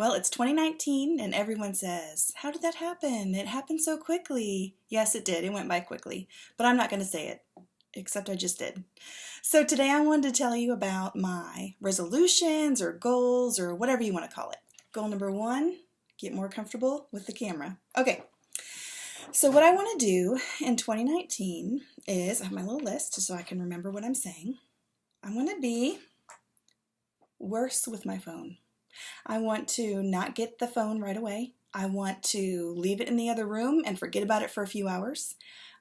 Well, it's 2019 and everyone says, how did that happen? It happened so quickly. Yes, it did. It went by quickly, but I'm not going to say it, except I just did. So today I wanted to tell you about my resolutions or goals or whatever you want to call it. Goal number 1, get more comfortable with the camera. Okay, so what I want to do in 2019 is, I have my little list so I can remember what I'm saying. I want to be worse with my phone. I want to not get the phone right away. I want to leave it in the other room and forget about it for a few hours.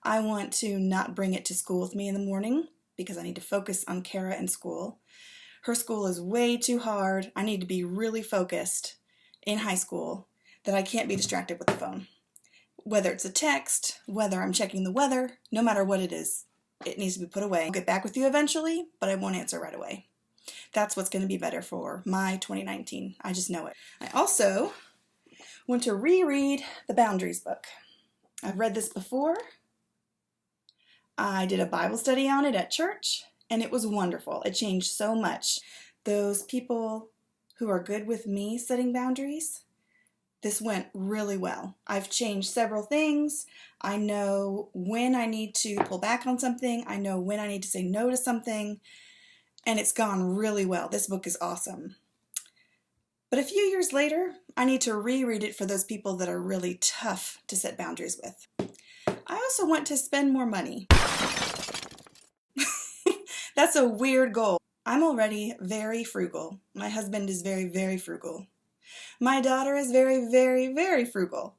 I want to not bring it to school with me in the morning because I need to focus on Kara in school. Her school is way too hard. I need to be really focused in high school that I can't be distracted with the phone. Whether it's a text, whether I'm checking the weather, no matter what it is, it needs to be put away. I'll get back with you eventually, but I won't answer right away. That's what's going to be better for my 2019. I just know it. I also want to reread the Boundaries book. I've read this before. I did a Bible study on it at church, and it was wonderful. It changed so much. Those people who are good with me setting boundaries, this went really well. I've changed several things. I know when I need to pull back on something. I know when I need to say no to something. And it's gone really well. This book is awesome. But a few years later, I need to reread it for those people that are really tough to set boundaries with. I also want to spend more money. That's a weird goal. I'm already very frugal. My husband is very, very frugal. My daughter is very, very, very frugal.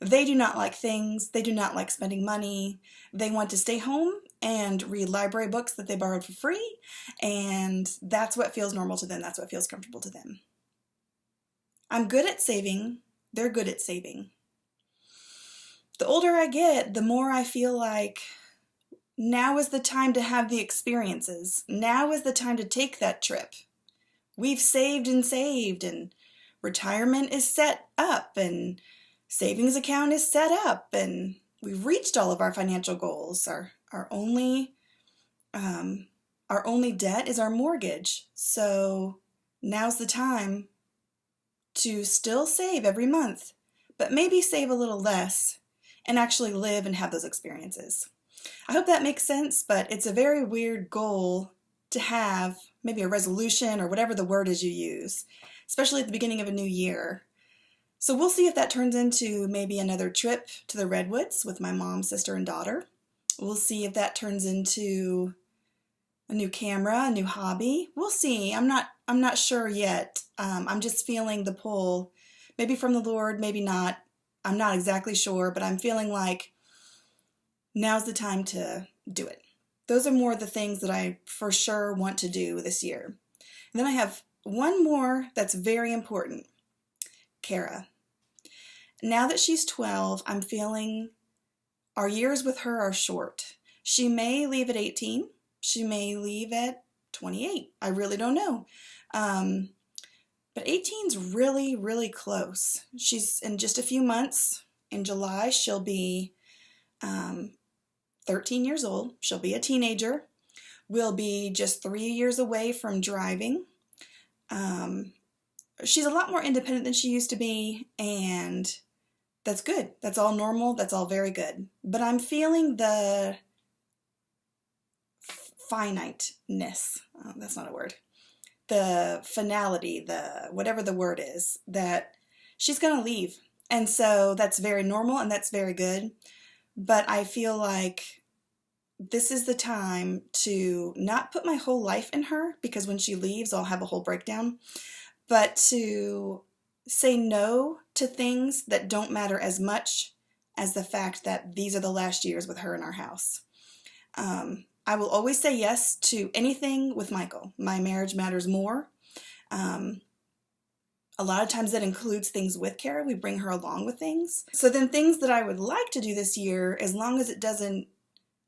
They do not like things. They do not like spending money. They want to stay home and read library books that they borrowed for free, and that's what feels normal to them. That's what feels comfortable to them. I'm good at saving. They're good at saving. The older I get, the more I feel like now is the time to have the experiences. Now is the time to take that trip. We've saved, and retirement is set up, and savings account is set up, and we've reached all of our financial goals. Our only debt is our mortgage. So now's the time to still save every month, but maybe save a little less and actually live and have those experiences. I hope that makes sense, but it's a very weird goal to have, maybe a resolution or whatever the word is you use, especially at the beginning of a new year. So we'll see if that turns into maybe another trip to the Redwoods with my mom, sister, and daughter. We'll see if that turns into a new camera, a new hobby. We'll see. I'm not sure yet. I'm just feeling the pull, maybe from the Lord, maybe not. I'm not exactly sure, but I'm feeling like now's the time to do it. Those are more the things that I for sure want to do this year. And then I have one more that's very important. Kara. Now that she's 12, I'm feeling our years with her are short. She may leave at 18. She may leave at 28. I really don't know. But 18's really, really close. She's in just a few months. In July, she'll be 13 years old. She'll be a teenager. We'll be just 3 years away from driving. She's a lot more independent than she used to be, and that's good. That's all normal. That's all very good. But I'm feeling the finiteness. Oh, that's not a word. The finality, the whatever the word is, that she's going to leave. And so that's very normal and that's very good. But I feel like this is the time to not put my whole life in her, because when she leaves, I'll have a whole breakdown, but to say no to things that don't matter as much as the fact that these are the last years with her in our house. I will always say yes to anything with Michael. My marriage matters more. A lot of times that includes things with Kara. We bring her along with things. So then things that I would like to do this year, as long as it doesn't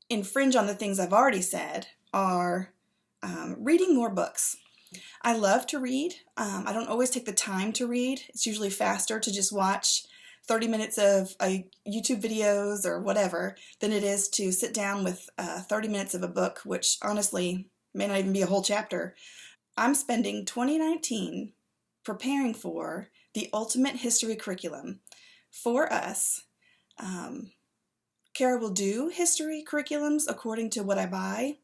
infringe on the things I've already said, are reading more books. I love to read. I don't always take the time to read. It's usually faster to just watch 30 minutes of YouTube videos or whatever than it is to sit down with 30 minutes of a book, which honestly may not even be a whole chapter. I'm spending 2019 preparing for the ultimate history curriculum for us. Kara will do history curriculums according to what I buy,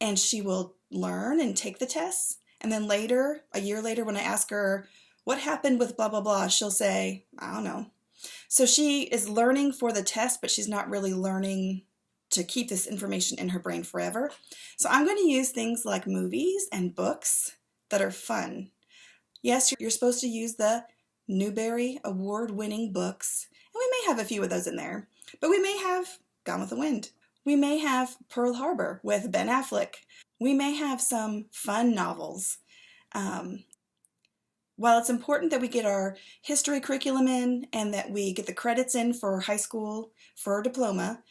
and she will learn and take the tests. And then later, a year later, when I ask her, what happened with blah, blah, blah, she'll say, I don't know. So she is learning for the test, but she's not really learning to keep this information in her brain forever. So I'm going to use things like movies and books that are fun. Yes, you're supposed to use the Newbery Award-winning books, and we may have a few of those in there, but we may have Gone with the Wind. We may have Pearl Harbor with Ben Affleck. We may have some fun novels. While it's important that we get our history curriculum in and that we get the credits in for high school, for her diploma,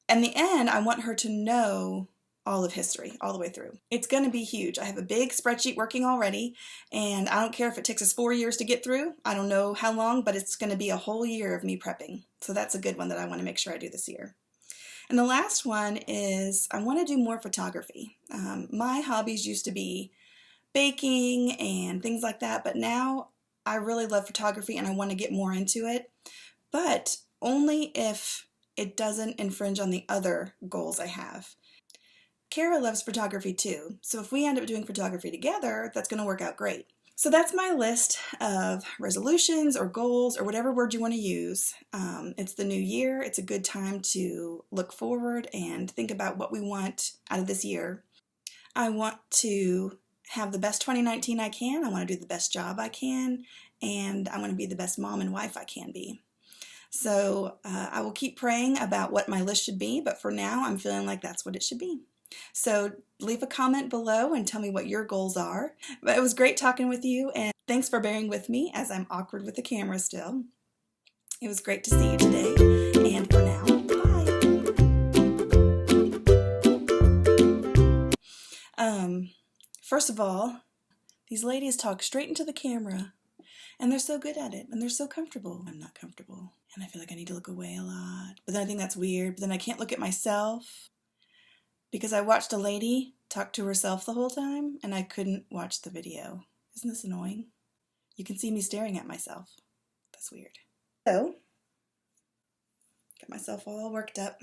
in the end, I want her to know all of history, all the way through. It's going to be huge. I have a big spreadsheet working already, and I don't care if it takes us 4 years to get through. I don't know how long, but it's going to be a whole year of me prepping. So that's a good one that I want to make sure I do this year. And the last one is I want to do more photography. My hobbies used to be baking and things like that, but now I really love photography and I want to get more into it, but only if it doesn't infringe on the other goals I have. Kara loves photography too, so if we end up doing photography together, that's going to work out great. So that's my list of resolutions or goals or whatever word you want to use. It's the new year. It's a good time to look forward and think about what we want out of this year. I want to have the best 2019 I can. I want to do the best job I can, and I want to be the best mom and wife I can be. So I will keep praying about what my list should be, but for now I'm feeling like that's what it should be. So leave a comment below and tell me what your goals are. But it was great talking with you, and thanks for bearing with me as I'm awkward with the camera still. It was great to see you today, and for now, bye. First of all, these ladies talk straight into the camera, and they're so good at it, and they're so comfortable. I'm not comfortable, and I feel like I need to look away a lot, but then I think that's weird, but then I can't look at myself, because I watched a lady talk to herself the whole time, and I couldn't watch the video. Isn't this annoying? You can see me staring at myself. That's weird. So, got myself all worked up.